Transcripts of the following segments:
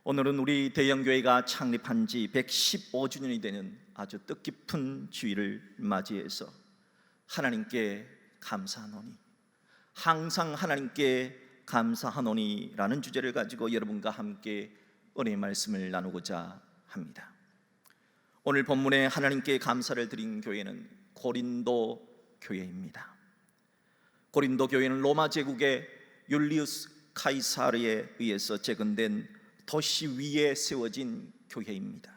오늘은 우리 대형교회가 창립한 지 115주년이 되는 아주 뜻깊은 주일을 맞이해서 하나님께 감사하노니, 항상 하나님께 감사하노니라는 주제를 가지고 여러분과 함께 은혜의 말씀을 나누고자 합니다. 오늘 본문에 하나님께 감사를 드린 교회는 고린도 교회입니다. 고린도 교회는 로마 제국의 율리우스 카이사르에 의해서 재건된 도시 위에 세워진 교회입니다.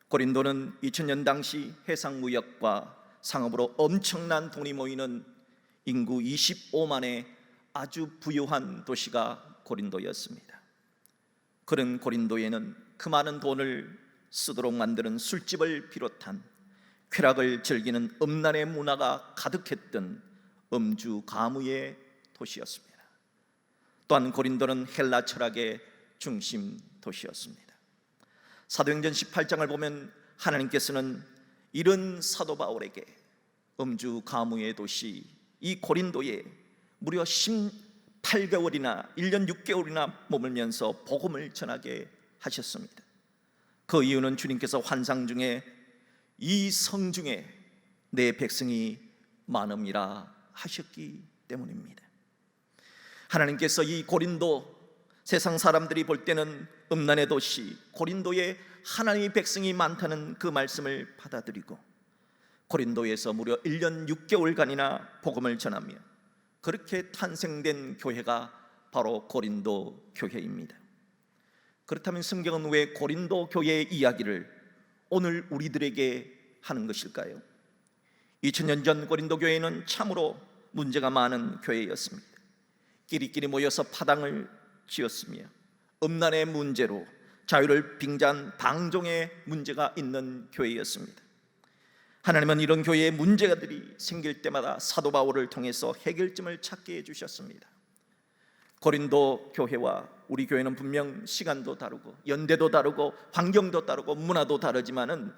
고린도는 2000년 당시 해상무역과 상업으로 엄청난 돈이 모이는 인구 25만의 아주 부유한 도시가 고린도였습니다. 그런 고린도에는 그 많은 돈을 쓰도록 만드는 술집을 비롯한 쾌락을 즐기는 음란의 문화가 가득했던 음주 가무의 도시였습니다. 또한 고린도는 헬라 철학의 중심 도시였습니다. 사도행전 18장을 보면 하나님께서는 이런 사도 바울에게 음주 가무의 도시 이 고린도에 무려 18개월이나 1년 6개월이나 머물면서 복음을 전하게 하셨습니다. 그 이유는 주님께서 환상 중에 이 성 중에 내 백성이 많음이라 하셨기 때문입니다. 하나님께서 이 고린도, 세상 사람들이 볼 때는 음란의 도시 고린도에 하나님의 백성이 많다는 그 말씀을 받아들이고 고린도에서 무려 1년 6개월간이나 복음을 전하며 그렇게 탄생된 교회가 바로 고린도 교회입니다. 그렇다면 성경은 왜 고린도 교회의 이야기를 오늘 우리들에게 하는 것일까요? 2000년 전 고린도 교회는 참으로 문제가 많은 교회였습니다. 끼리끼리 모여서 파당을 지었으며 음란의 문제로 자유를 빙자한 방종의 문제가 있는 교회였습니다. 하나님은 이런 교회의 문제들이 생길 때마다 사도 바울을 통해서 해결점을 찾게 해주셨습니다. 고린도 교회와 우리 교회는 분명 시간도 다르고 연대도 다르고 환경도 다르고 문화도 다르지만은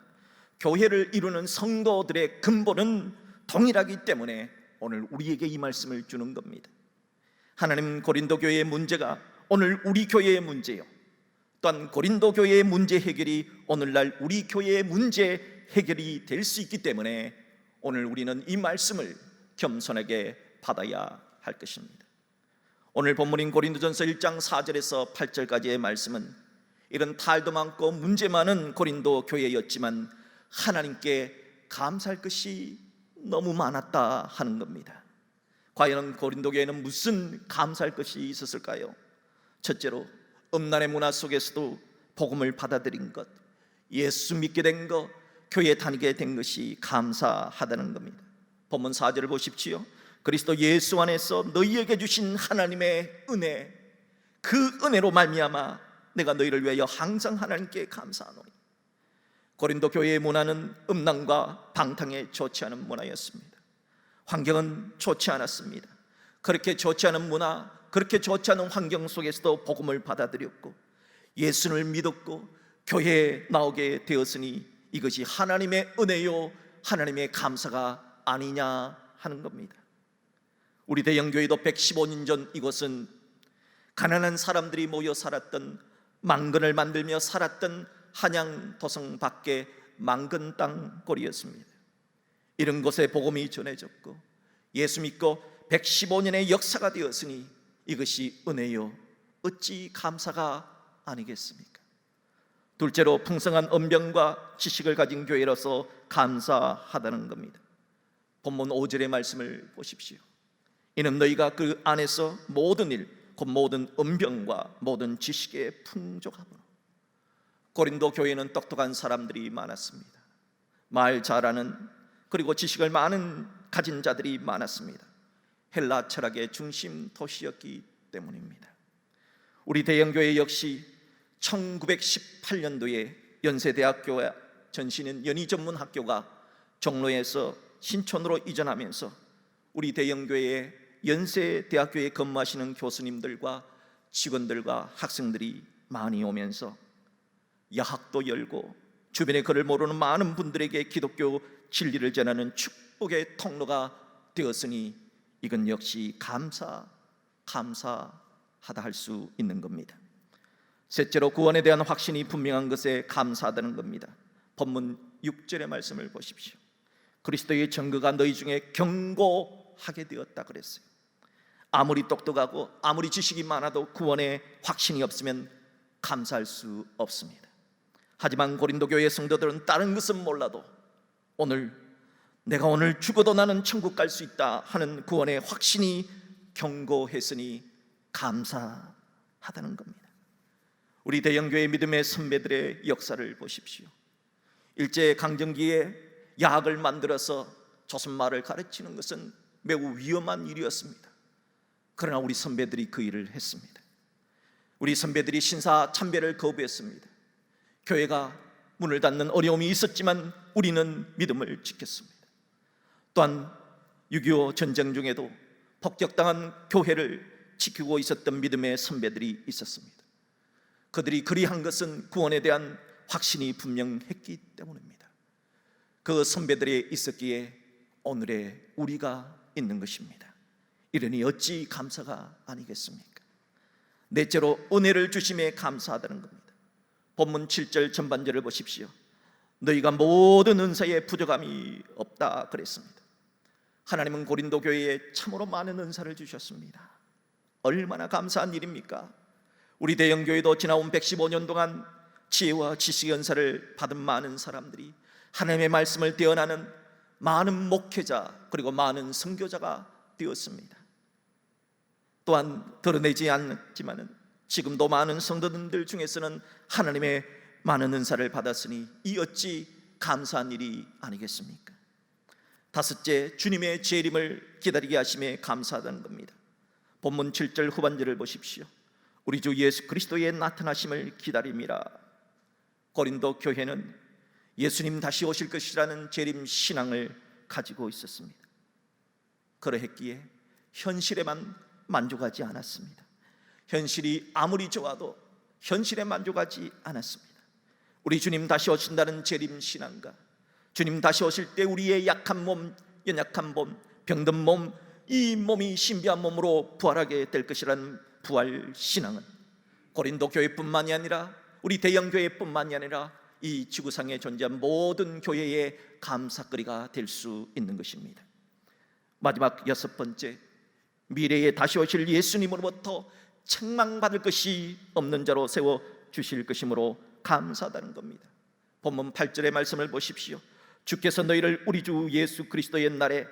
교회를 이루는 성도들의 근본은 동일하기 때문에 오늘 우리에게 이 말씀을 주는 겁니다. 하나님 고린도 교회의 문제가 오늘 우리 교회의 문제요, 또한 고린도 교회의 문제 해결이 오늘날 우리 교회의 문제 해결이 될 수 있기 때문에 오늘 우리는 이 말씀을 겸손하게 받아야 할 것입니다. 오늘 본문인 고린도전서 1장 4절에서 8절까지의 말씀은 이런 탈도 많고 문제 많은 고린도 교회였지만 하나님께 감사할 것이 너무 많았다 하는 겁니다. 과연 고린도 교회는 무슨 감사할 것이 있었을까요? 첫째로 음란의 문화 속에서도 복음을 받아들인 것, 예수 믿게 된 것, 교회 다니게 된 것이 감사하다는 겁니다. 본문 4절을 보십시오. 그리스도 예수 안에서 너희에게 주신 하나님의 은혜, 그 은혜로 말미암아 내가 너희를 위하여 항상 하나님께 감사하노니. 고린도 교회의 문화는 음란과 방탕에 좋지 않은 문화였습니다. 환경은 좋지 않았습니다. 그렇게 좋지 않은 문화, 그렇게 좋지 않은 환경 속에서도 복음을 받아들였고 예수를 믿었고 교회에 나오게 되었으니 이것이 하나님의 은혜요, 하나님의 감사가 아니냐 하는 겁니다. 우리 대형교회도 115년 전 이곳은 가난한 사람들이 모여 살았던, 망근을 만들며 살았던 한양 도성 밖의 망근 땅거리였습니다. 이런 곳에 복음이 전해졌고 예수 믿고 115년의 역사가 되었으니 이것이 은혜요, 어찌 감사가 아니겠습니까? 둘째로 풍성한 언변과 지식을 가진 교회로서 감사하다는 겁니다. 본문 5절의 말씀을 보십시오. 이는 너희가 그 안에서 모든 일, 곧 모든 언변과 모든 지식에 풍족하므로. 고린도 교회는 똑똑한 사람들이 많았습니다. 말 잘하는, 그리고 지식을 많은 가진 자들이 많았습니다. 헬라 철학의 중심 도시였기 때문입니다. 우리 대형교회 역시 1918년도에 연세대학교와 전신인 연희전문학교가 종로에서 신촌으로 이전하면서 우리 대형교회의 연세대학교에 근무하시는 교수님들과 직원들과 학생들이 많이 오면서 야학도 열고 주변에 그를 모르는 많은 분들에게 기독교 진리를 전하는 축복의 통로가 되었으니 이건 역시 감사하다 할 수 있는 겁니다. 셋째로 구원에 대한 확신이 분명한 것에 감사하다는 겁니다. 본문 6절의 말씀을 보십시오. 그리스도의 증거가 너희 중에 견고하게 되었다 그랬어요. 아무리 똑똑하고 아무리 지식이 많아도 구원에 확신이 없으면 감사할 수 없습니다. 하지만 고린도 교회 성도들은 다른 것은 몰라도 내가 오늘 죽어도 나는 천국 갈 수 있다 하는 구원의 확신이 견고했으니 감사하다는 겁니다. 우리 대형교회 믿음의 선배들의 역사를 보십시오. 일제강점기에 약을 만들어서 조선말을 가르치는 것은 매우 위험한 일이었습니다. 그러나 우리 선배들이 그 일을 했습니다. 우리 선배들이 신사참배를 거부했습니다. 교회가 문을 닫는 어려움이 있었지만 우리는 믿음을 지켰습니다. 또한 6.25 전쟁 중에도 폭격당한 교회를 지키고 있었던 믿음의 선배들이 있었습니다. 그들이 그리한 것은 구원에 대한 확신이 분명했기 때문입니다. 그 선배들이 있었기에 오늘의 우리가 있는 것입니다. 이러니 어찌 감사가 아니겠습니까? 넷째로 은혜를 주심에 감사하다는 겁니다. 본문 7절 전반절을 보십시오. 너희가 모든 은사에 부족함이 없다 그랬습니다. 하나님은 고린도 교회에 참으로 많은 은사를 주셨습니다. 얼마나 감사한 일입니까? 우리 대형교회도 지나온 115년 동안 지혜와 지식의 은사를 받은 많은 사람들이 하나님의 말씀을 대언하는 많은 목회자 그리고 많은 선교자가 되었습니다. 또한 드러내지 않지만은 지금도 많은 성도들 중에서는 하나님의 많은 은사를 받았으니 이 어찌 감사한 일이 아니겠습니까? 다섯째, 주님의 재림을 기다리게 하심에 감사하다는 겁니다. 본문 7절 후반절을 보십시오. 우리 주 예수 그리스도의 나타나심을 기다림이라. 고린도 교회는 예수님 다시 오실 것이라는 재림 신앙을 가지고 있었습니다. 그러했기에 현실에만 만족하지 않았습니다. 현실이 아무리 좋아도 현실에 만족하지 않았습니다. 우리 주님 다시 오신다는 재림 신앙과 주님 다시 오실 때 우리의 약한 몸, 연약한 몸, 병든 몸, 이 몸이 신비한 몸으로 부활하게 될 것이라는 부활 신앙은 고린도 교회뿐만이 아니라 우리 대형 교회뿐만이 아니라 이 지구상에 존재한 모든 교회의 감사거리가 될 수 있는 것입니다. 마지막 여섯 번째, 미래에 다시 오실 예수님으로부터 책망받을 것이 없는 자로 세워 주실 것이므로 감사하다는 겁니다. 본문 8절의 말씀을 보십시오. 주께서 너희를 우리 주 예수 그리스도의 날에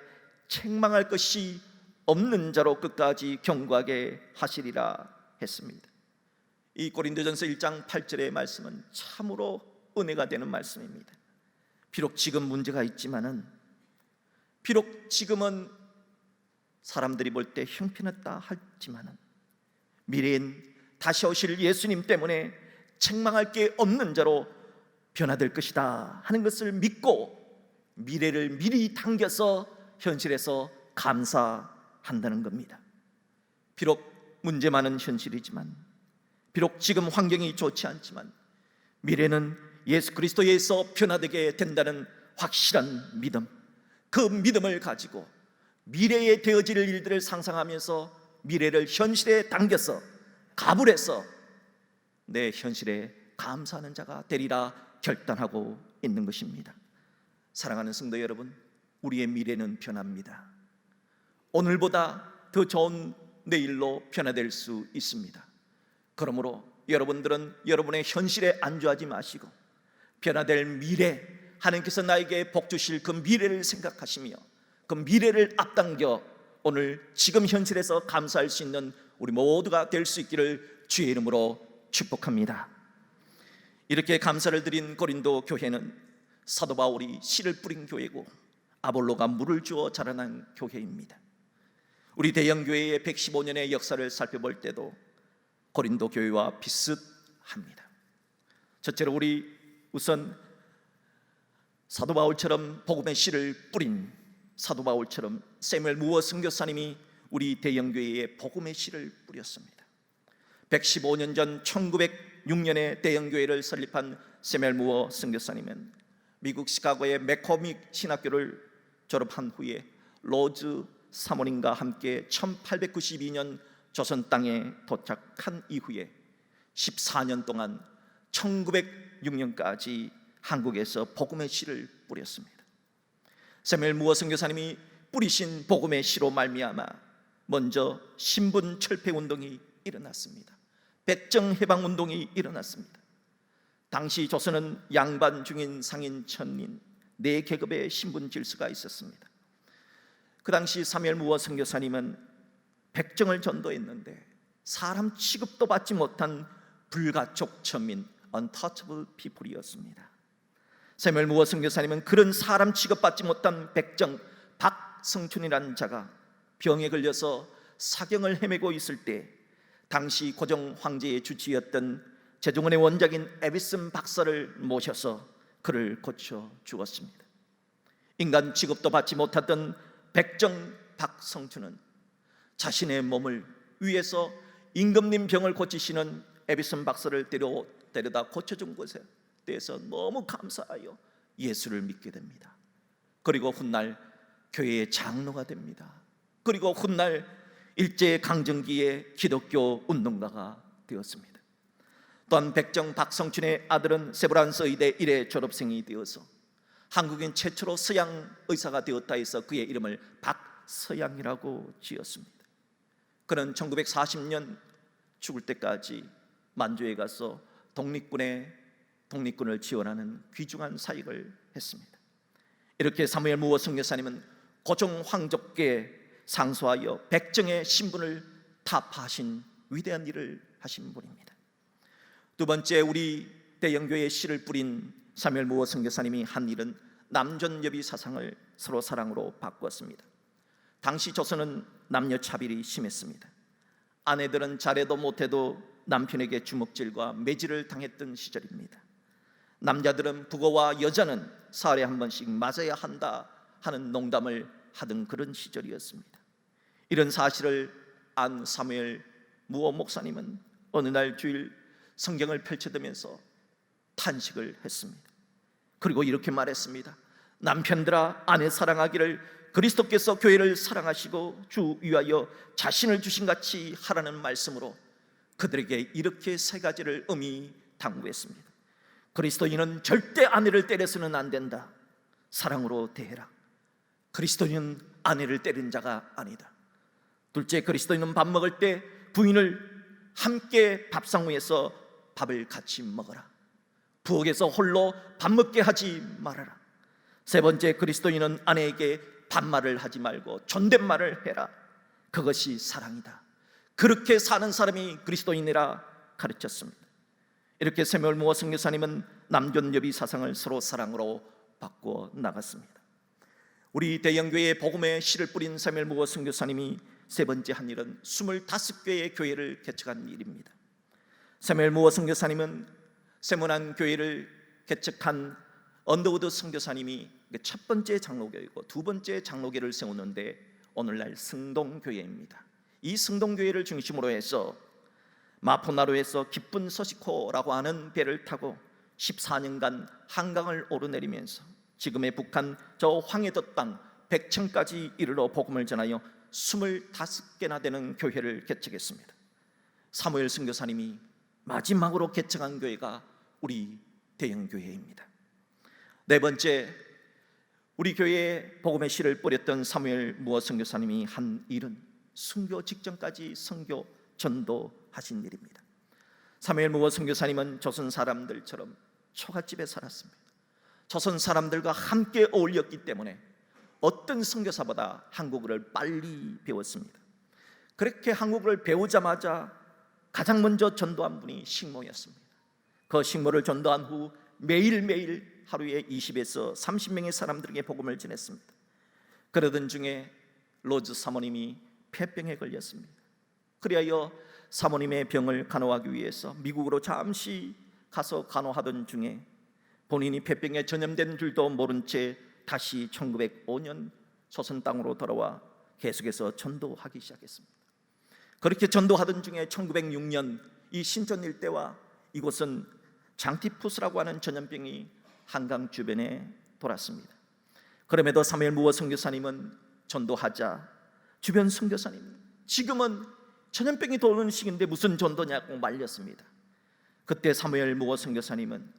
책망할 것이 없는 자로 끝까지 경고하게 하시리라 했습니다. 이 고린도전서 1장 8절의 말씀은 참으로 은혜가 되는 말씀입니다. 비록 지금 문제가 있지만은, 비록 지금은 사람들이 볼 때 형편없다 할지만은 미래엔 다시 오실 예수님 때문에 책망할 게 없는 자로 변화될 것이다 하는 것을 믿고 미래를 미리 당겨서 현실에서 감사한다는 겁니다. 비록 문제 많은 현실이지만, 비록 지금 환경이 좋지 않지만 미래는 예수 그리스도에서 변화되게 된다는 확실한 믿음, 그 믿음을 가지고 미래에 되어질 일들을 상상하면서 미래를 현실에 당겨서 가불해서 내 현실에 감사하는 자가 되리라 결단하고 있는 것입니다. 사랑하는 성도 여러분, 우리의 미래는 변합니다. 오늘보다 더 좋은 내일로 변화될 수 있습니다. 그러므로 여러분들은 여러분의 현실에 안주하지 마시고 변화될 미래, 하나님께서 나에게 복 주실 그 미래를 생각하시며 그 미래를 앞당겨 오늘 지금 현실에서 감사할 수 있는 우리 모두가 될 수 있기를 주의 이름으로 축복합니다. 이렇게 감사를 드린 고린도 교회는 사도 바울이 씨를 뿌린 교회고 아볼로가 물을 주어 자라난 교회입니다. 우리 대형교회의 115년의 역사를 살펴볼 때도 고린도 교회와 비슷합니다. 첫째로 우리 우선 사도 바울처럼 복음의 씨를 뿌린 사도 바울처럼 세뮤엘 무어 선교사님이 우리 대형교회에 복음의 씨를 뿌렸습니다. 115년 전 1906년에 대형교회를 설립한 세뮤엘 무어 선교사님은 미국 시카고의 맥코믹 신학교를 졸업한 후에 로즈 사모님과 함께 1892년 조선 땅에 도착한 이후에 14년 동안 1906년까지 한국에서 복음의 씨를 뿌렸습니다. 새무엘 무어 선교사님이 뿌리신 복음의 씨로 말미암아 먼저 신분 철폐 운동이 일어났습니다. 백정 해방 운동이 일어났습니다. 당시 조선은 양반, 중인, 상인, 천민 네 계급의 신분 질서가 있었습니다. 그 당시 사무엘 무어 선교사님은 백정을 전도했는데 사람 취급도 받지 못한 불가촉 천민, untouchable people이었습니다. 사무엘 무어 선교사님은 그런 사람 취급받지 못한 백정 박성춘이라는 자가 병에 걸려서 사경을 헤매고 있을 때 당시 고종 황제의 주치였던 제중원의 원작인 에비슨 박사를 모셔서 그를 고쳐 주었습니다. 인간 취급도 받지 못했던 백정 박성춘은 자신의 몸을 위에서 임금님 병을 고치시는 에비슨 박사를 데려다 고쳐준 것에 대해서 너무 감사하여 예수를 믿게 됩니다. 그리고 훗날 교회의 장로가 됩니다. 그리고 훗날 일제강점기의 기독교 운동가가 되었습니다. 또한 백정 박성춘의 아들은 세브란스 의대 1회 졸업생이 되어서 한국인 최초로 서양 의사가 되었다 해서 그의 이름을 박서양이라고 지었습니다. 그는 1940년 죽을 때까지 만주에 가서 독립군을 지원하는 귀중한 사역을 했습니다. 이렇게 사무엘 무어 선교사님은 고종 황족께 상소하여 백정의 신분을 타파하신 위대한 일을 하신 분입니다. 두 번째, 우리 대영교회에 씨를 뿌린 사무엘 무어 선교사님이 한 일은 남존여비 사상을 서로 사랑으로 바꾸었습니다. 당시 조선은 남녀 차별이 심했습니다. 아내들은 잘해도 못해도 남편에게 주먹질과 매질을 당했던 시절입니다. 남자들은 부고와 여자는 사흘에 한 번씩 맞아야 한다 하는 농담을 하던 그런 시절이었습니다. 이런 사실을 안 사무엘 무어 목사님은 어느 날 주일 성경을 펼쳐두면서 탄식을 했습니다. 그리고 이렇게 말했습니다. 남편들아, 아내 사랑하기를 그리스도께서 교회를 사랑하시고 주 위하여 자신을 주신 같이 하라는 말씀으로 그들에게 이렇게 세 가지를 엄히 당부했습니다. 그리스도인은 절대 아내를 때려서는 안 된다. 사랑으로 대해라. 그리스도인은 아내를 때린 자가 아니다. 둘째, 그리스도인은 밥 먹을 때 부인을 함께 밥상위에서 밥을 같이 먹어라. 부엌에서 홀로 밥 먹게 하지 말아라. 세 번째, 그리스도인은 아내에게 반말을 하지 말고 존댓말을 해라. 그것이 사랑이다. 그렇게 사는 사람이 그리스도인이라 가르쳤습니다. 이렇게 사무엘 무어 선교사님은 남존여비 사상을 서로 사랑으로 바꾸어 나갔습니다. 우리 대영교회에 복음의 씨를 뿌린 사무엘 무어 선교사님이 세 번째 한 일은 25개의 교회를 개척한 일입니다. 사무엘 무어 선교사님은 세문안 교회를 개척한 언더우드 선교사님이 첫 번째 장로교회고 두 번째 장로교회를 세우는데 오늘날 승동교회입니다. 이 승동교회를 중심으로 해서 마포나루에서 기쁜 서시코라고 하는 배를 타고 14년간 한강을 오르내리면서 지금의 북한 저 황해도 땅 백천까지 이르러 복음을 전하여 25개나 되는 교회를 개척했습니다. 사무엘 선교사님이 마지막으로 개척한 교회가 우리 대영교회입니다. 네 번째, 우리 교회에 복음의 씨를 뿌렸던 사무엘 무어 선교사님이 한 일은 순교 직전까지 선교 전도하신 일입니다. 사무엘 무어 선교사님은 조선 사람들처럼 초가집에 살았습니다. 조선 사람들과 함께 어울렸기 때문에 어떤 선교사보다 한국어를 빨리 배웠습니다. 그렇게 한국어를 배우자마자 가장 먼저 전도한 분이 식모였습니다. 그 식모를 전도한 후 매일매일 하루에 20에서 30명의 사람들에게 복음을 전했습니다. 그러던 중에 로즈 사모님이 폐병에 걸렸습니다. 그리하여 사모님의 병을 간호하기 위해서 미국으로 잠시 가서 간호하던 중에 본인이 폐병에 전염된 줄도 모른 채 다시 1905년 조선 땅으로 돌아와 계속해서 전도하기 시작했습니다. 그렇게 전도하던 중에 1906년 이 신전 일대와 이곳은 장티푸스라고 하는 전염병이 한강 주변에 돌았습니다. 그럼에도 사무엘 무어 선교사님은 전도하자 주변 선교사님 지금은 전염병이 도는 시기인데 무슨 전도냐고 말렸습니다. 그때 사무엘 무어 선교사님은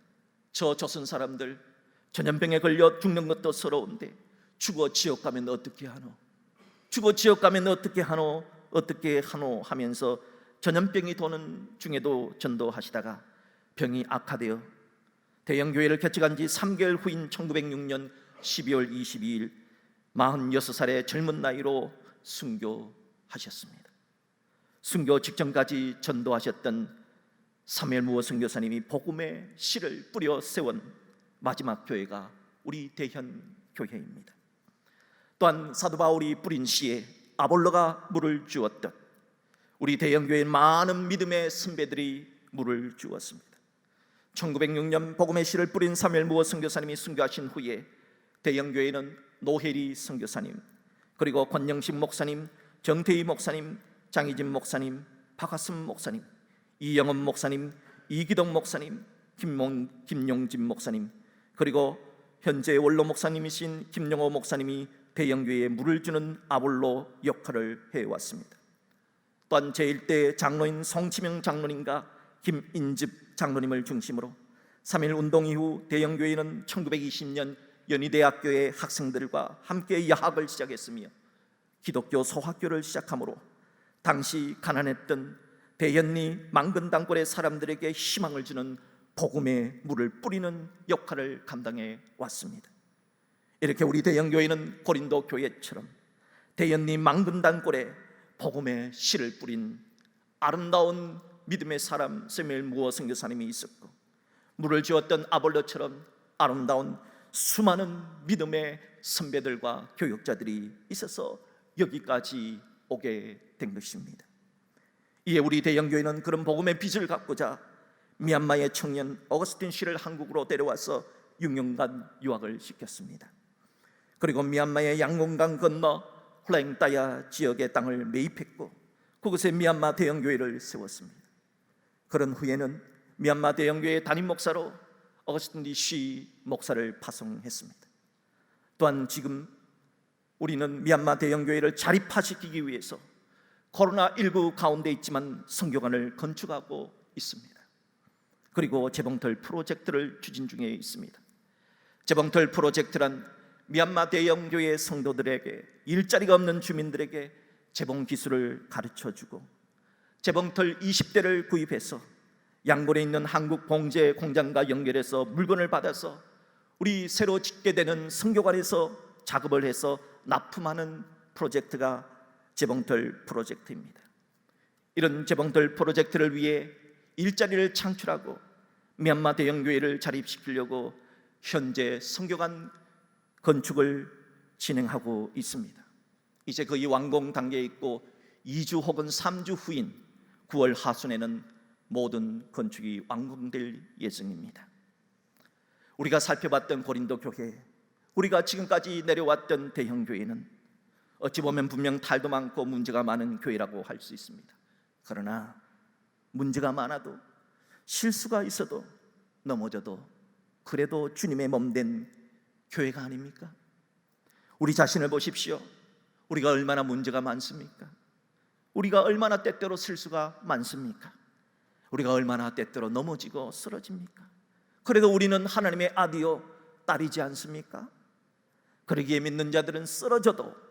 저 조선 사람들 전염병에 걸려 죽는 것도 서러운데 죽어 지옥 가면 어떻게 하노? 죽어 지옥 가면 어떻게 하노? 어떻게 하노? 하면서 전염병이 도는 중에도 전도하시다가 병이 악화되어 대형교회를 개척한 지 3개월 후인 1906년 12월 22일 46살의 젊은 나이로 순교하셨습니다. 순교 직전까지 전도하셨던 사무엘 무어 선교사님이 복음의 씨를 뿌려 세운 마지막 교회가 우리 대현 교회입니다. 또한 사도 바울이 뿌린 씨에 아볼로가 물을 주었듯 우리 대현 교회에 많은 믿음의 선배들이 물을 주었습니다. 1906년 복음의 씨를 뿌린 사무엘 무어 선교사님이 순교하신 후에 대현 교회는 노혜리 선교사님, 그리고 권영식 목사님, 정태희 목사님, 장희진 목사님, 박하슴 목사님, 이영원 목사님, 이기동 목사님, 김용진 목사님, 그리고 현재 원로 목사님이신 김영호 목사님이 대형교회에 물을 주는 아볼로 역할을 해왔습니다. 또한 제1대 장로인 성치명 장로님과 김인집 장로님을 중심으로 3.1 운동 이후 대형교회는 1920년 연희대학교의 학생들과 함께 야학을 시작했으며 기독교 소학교를 시작하므로 당시 가난했던 대현리 망근단골의 사람들에게 희망을 주는 복음의 물을 뿌리는 역할을 감당해 왔습니다. 이렇게 우리 대형교회는 고린도 교회처럼 대현리 망근단골에 복음의 씨를 뿌린 아름다운 믿음의 사람 사무엘 무어 선교사님이 있었고, 물을 주었던 아볼로처럼 아름다운 수많은 믿음의 선배들과 교육자들이 있어서 여기까지 오게 된 것입니다. 이에 우리 대형교회는 그런 복음의 빛을 갖고자 미얀마의 청년 어거스틴 씨를 한국으로 데려와서 6년간 유학을 시켰습니다. 그리고 미얀마의 양곤강 건너 홀라잉따야 지역의 땅을 매입했고 그곳에 미얀마 대형교회를 세웠습니다. 그런 후에는 미얀마 대형교회 담임 목사로 어거스틴 씨 목사를 파송했습니다. 또한 지금 우리는 미얀마 대형교회를 자립화시키기 위해서 코로나19 가운데 있지만 선교관을 건축하고 있습니다. 그리고 재봉틀 프로젝트를 추진 중에 있습니다. 재봉틀 프로젝트란 미얀마 대형교회 성도들에게 일자리가 없는 주민들에게 재봉 기술을 가르쳐주고 재봉틀 20대를 구입해서 양곤에 있는 한국 봉제 공장과 연결해서 물건을 받아서 우리 새로 짓게 되는 선교관에서 작업을 해서 납품하는 프로젝트가 재봉틀 프로젝트입니다. 이런 재봉틀 프로젝트를 위해 일자리를 창출하고 미얀마 대형교회를 자립시키려고 현재 선교관 건축을 진행하고 있습니다. 이제 거의 완공 단계에 있고 2주 혹은 3주 후인 9월 하순에는 모든 건축이 완공될 예정입니다. 우리가 살펴봤던 고린도 교회, 우리가 지금까지 내려왔던 대형교회는 어찌 보면 분명 탈도 많고 문제가 많은 교회라고 할 수 있습니다. 그러나 문제가 많아도 실수가 있어도 넘어져도 그래도 주님의 몸된 교회가 아닙니까? 우리 자신을 보십시오. 우리가 얼마나 문제가 많습니까? 우리가 얼마나 때때로 실수가 많습니까? 우리가 얼마나 때때로 넘어지고 쓰러집니까? 그래도 우리는 하나님의 아들이요 딸이지 않습니까? 그러기에 믿는 자들은 쓰러져도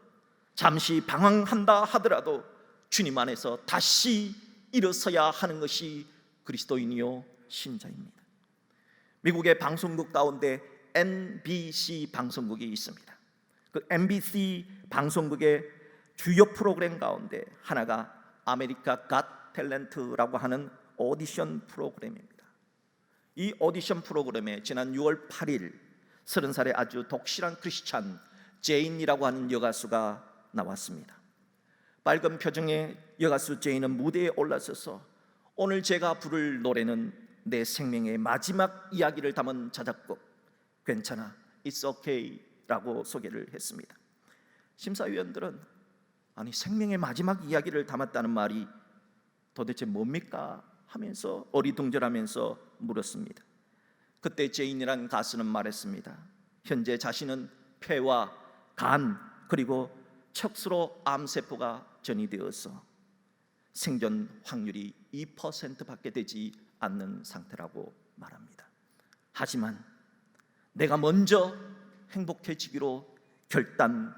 잠시 방황한다 하더라도 주님 안에서 다시 일어서야 하는 것이 그리스도인이요 신자입니다. 미국의 방송국 가운데 NBC 방송국이 있습니다. 그 NBC 방송국의 주요 프로그램 가운데 하나가 아메리카 갓 탤런트라고 하는 오디션 프로그램입니다. 이 오디션 프로그램에 지난 6월 8일 30살의 아주 독실한 크리스찬 제인이라고 하는 여가수가 나왔습니다. 밝은 표정의 여가수 제인은 무대에 올라서서 오늘 제가 부를 노래는 내 생명의 마지막 이야기를 담은 자작곡 괜찮아, It's okay 라고 소개를 했습니다. 심사위원들은 아니 생명의 마지막 이야기를 담았다는 말이 도대체 뭡니까? 하면서 어리둥절하면서 물었습니다. 그때 제인이라는 가수는 말했습니다. 현재 자신은 폐와 간 그리고 척수로 암세포가 전이되어서 생존 확률이 2%밖에 되지 않는 상태라고 말합니다. 하지만 내가 먼저 행복해지기로 결단했다.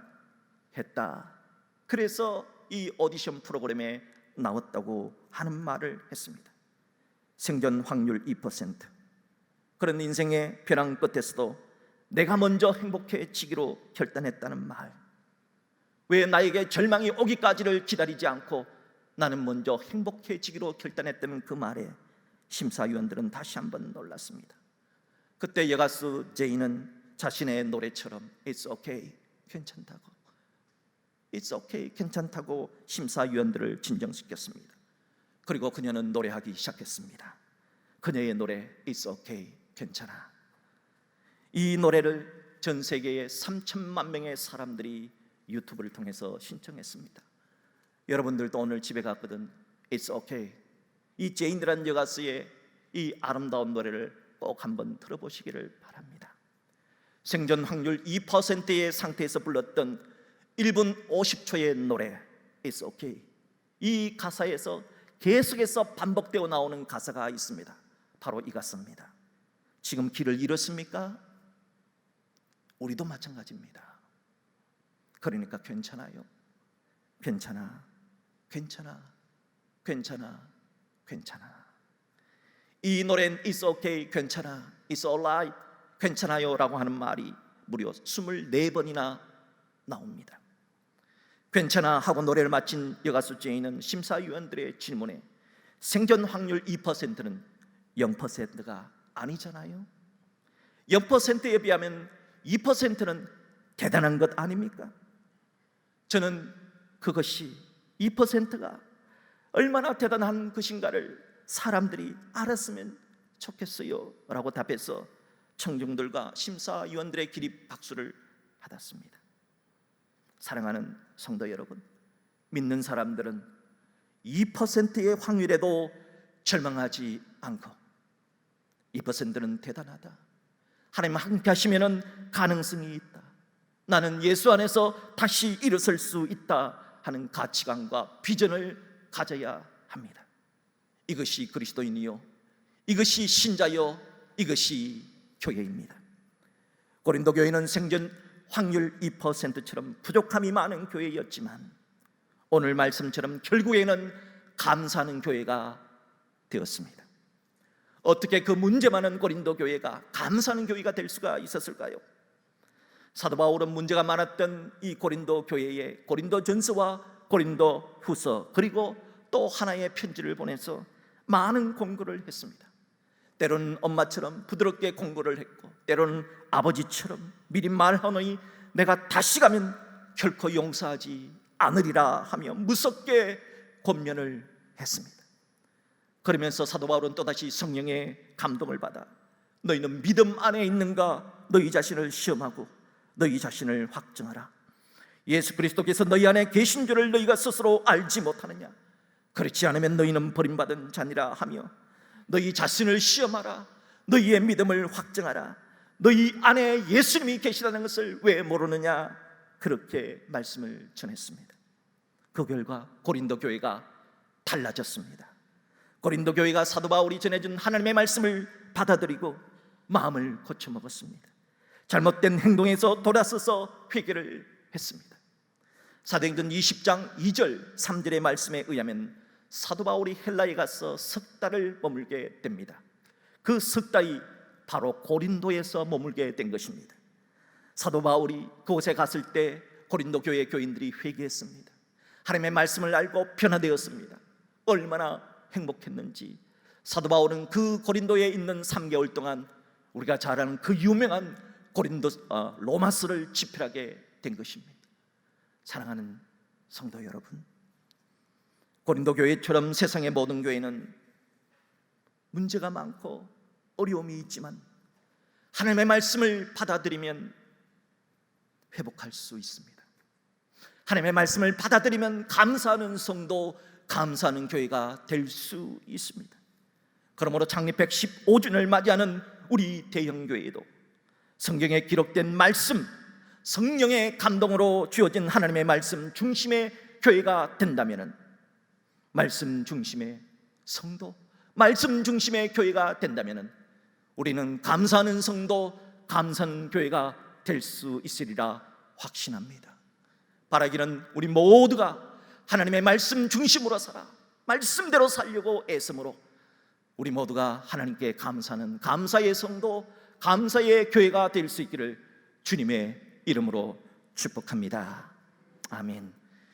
그래서 이 오디션 프로그램에 나왔다고 하는 말을 했습니다. 생존 확률 2%. 그런 인생의 벼랑 끝에서도 내가 먼저 행복해지기로 결단했다는 말. 왜 나에게 절망이 오기까지를 기다리지 않고 나는 먼저 행복해지기로 결단했다는 그 말에 심사위원들은 다시 한번 놀랐습니다. 그때 여가수 제이는 자신의 노래처럼 It's okay, 괜찮다고, It's okay, 괜찮다고 심사위원들을 진정시켰습니다. 그리고 그녀는 노래하기 시작했습니다. 그녀의 노래 It's okay, 괜찮아. 이 노래를 전 세계의 3천만 명의 사람들이 유튜브를 통해서 신청했습니다. 여러분들도 오늘 집에 갔거든 It's okay, 이 제인이라는 여가수의 이 아름다운 노래를 꼭 한번 들어보시기를 바랍니다. 생존 확률 2%의 상태에서 불렀던 1분 50초의 노래 It's okay, 이 가사에서 계속해서 반복되어 나오는 가사가 있습니다. 바로 이 가사입니다. 지금 길을 잃었습니까? 우리도 마찬가지입니다. 그러니까 괜찮아요. 괜찮아, 괜찮아, 괜찮아, 괜찮아. 이 노래는 It's okay, 괜찮아, It's alright, 괜찮아요 라고 하는 말이 무려 24번이나 나옵니다. 괜찮아 하고 노래를 마친 여가수 제이는 심사위원들의 질문에 생존 확률 2%는 0%가 아니잖아요. 0%에 비하면 2%는 대단한 것 아닙니까? 저는 그것이 2%가 얼마나 대단한 것인가를 사람들이 알았으면 좋겠어요 라고 답해서 청중들과 심사위원들의 기립 박수를 받았습니다. 사랑하는 성도 여러분, 믿는 사람들은 2%의 확률에도 절망하지 않고 2%는 대단하다, 하나님 함께 하시면 가능성이 있다, 나는 예수 안에서 다시 일어설 수 있다 하는 가치관과 비전을 가져야 합니다. 이것이 그리스도인이요, 이것이 신자요, 이것이 교회입니다. 고린도 교회는 생존 확률 2%처럼 부족함이 많은 교회였지만 오늘 말씀처럼 결국에는 감사하는 교회가 되었습니다. 어떻게 그 문제 많은 고린도 교회가 감사하는 교회가 될 수가 있었을까요? 사도 바울은 문제가 많았던 이 고린도 교회에 고린도전서와 고린도후서 그리고 또 하나의 편지를 보내서 많은 공고를 했습니다. 때로는 엄마처럼 부드럽게 공고를 했고 때로는 아버지처럼 미리 말하노니 내가 다시 가면 결코 용서하지 않으리라 하며 무섭게 권면을 했습니다. 그러면서 사도 바울은 또다시 성령의 감동을 받아 너희는 믿음 안에 있는가 너희 자신을 시험하고 너희 자신을 확증하라. 예수 그리스도께서 너희 안에 계신 줄을 너희가 스스로 알지 못하느냐? 그렇지 않으면 너희는 버림받은 자니라 하며 너희 자신을 시험하라. 너희의 믿음을 확증하라. 너희 안에 예수님이 계시다는 것을 왜 모르느냐? 그렇게 말씀을 전했습니다. 그 결과 고린도 교회가 달라졌습니다. 고린도 교회가 사도 바울이 전해준 하나님의 말씀을 받아들이고 마음을 고쳐먹었습니다. 잘못된 행동에서 돌아서서 회개를 했습니다. 사도행전 20장 2절 3절의 말씀에 의하면 사도 바울이 헬라에 가서 석 달을 머물게 됩니다. 그 석 달이 바로 고린도에서 머물게 된 것입니다. 사도 바울이 그곳에 갔을 때 고린도 교회 교인들이 회개했습니다. 하나님의 말씀을 알고 변화되었습니다. 얼마나 행복했는지. 사도 바울은 그 고린도에 있는 3개월 동안 우리가 잘 아는 그 유명한 로마서를 집필하게 된 것입니다. 사랑하는 성도 여러분, 고린도 교회처럼 세상의 모든 교회는 문제가 많고 어려움이 있지만 하나님의 말씀을 받아들이면 회복할 수 있습니다. 하나님의 말씀을 받아들이면 감사하는 성도, 감사하는 교회가 될 수 있습니다. 그러므로 창립 115주년을 맞이하는 우리 대형교회도 성경에 기록된 말씀, 성령의 감동으로 주어진 하나님의 말씀 중심의 교회가 된다면 말씀 중심의 성도, 말씀 중심의 교회가 된다면 우리는 감사하는 성도, 감사하는 교회가 될 수 있으리라 확신합니다. 바라기는 우리 모두가 하나님의 말씀 중심으로 살아 말씀대로 살려고 애씀으로 우리 모두가 하나님께 감사하는 감사의 성도, 감사의 교회가 될 수 있기를 주님의 이름으로 축복합니다. 아멘.